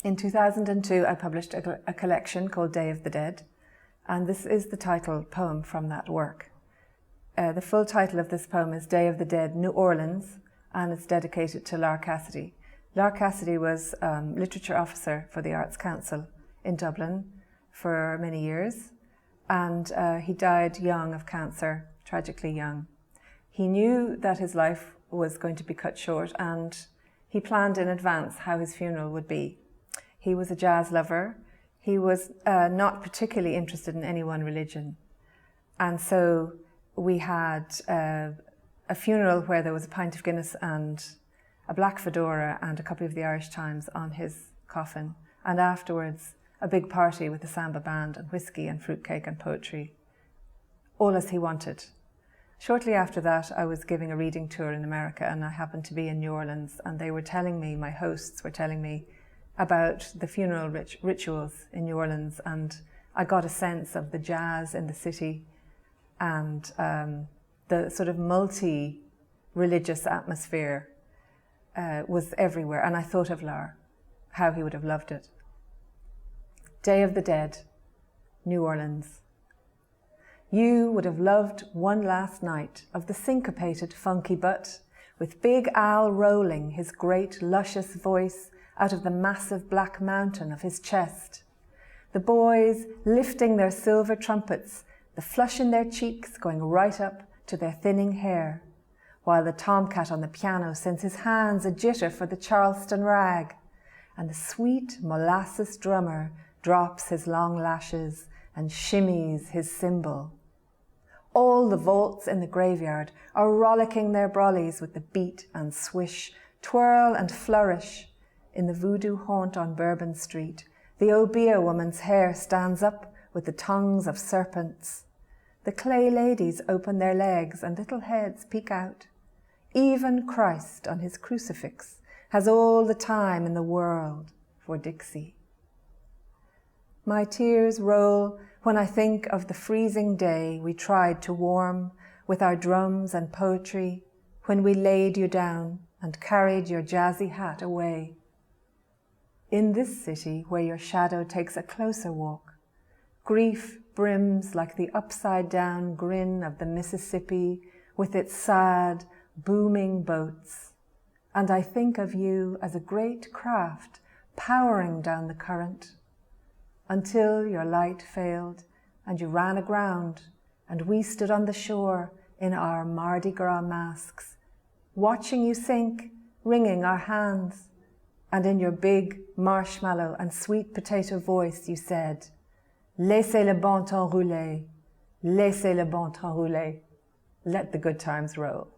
In 2002, I published a collection called Day of the Dead, and this is the title poem from that work. The full title of this poem is Day of the Dead, New Orleans, and it's dedicated to Lar Cassidy. Lar Cassidy was literature officer for the Arts Council in Dublin for many years, and he died young of cancer, tragically young. He knew that his life was going to be cut short, and he planned in advance how his funeral would be. He was a jazz lover. He was not particularly interested in any one religion. And so we had a funeral where there was a pint of Guinness and a black fedora and a copy of the Irish Times on his coffin. And afterwards, a big party with the samba band and whiskey and fruitcake and poetry, all as he wanted. Shortly after that, I was giving a reading tour in America, and I happened to be in New Orleans, and they were telling me, my hosts were telling me about the funeral rituals in New Orleans, and I got a sense of the jazz in the city and the sort of multi-religious atmosphere was everywhere. And I thought of Lar, how he would have loved it. Day of the Dead, New Orleans. You would have loved one last night of the syncopated funky butt, with Big Al rolling his great luscious voice out of the massive black mountain of his chest. The boys lifting their silver trumpets, the flush in their cheeks going right up to their thinning hair, while the tomcat on the piano sends his hands a jitter for the Charleston rag, and the sweet molasses drummer drops his long lashes and shimmies his cymbal. All the vaults in the graveyard are rollicking their brollies with the beat and swish, twirl and flourish. In the voodoo haunt on Bourbon Street, the Obeah woman's hair stands up with the tongues of serpents. The clay ladies open their legs and little heads peek out. Even Christ on his crucifix has all the time in the world for Dixie. My tears roll when I think of the freezing day we tried to warm with our drums and poetry, when we laid you down and carried your jazzy hat away. In this city where your shadow takes a closer walk, grief brims like the upside-down grin of the Mississippi with its sad, booming boats, and I think of you as a great craft powering down the current, until your light failed and you ran aground, and we stood on the shore in our Mardi Gras masks, watching you sink, wringing our hands. And in your big marshmallow and sweet potato voice you said, "Laissez le bon temps rouler, laissez le bon temps rouler, let the good times roll."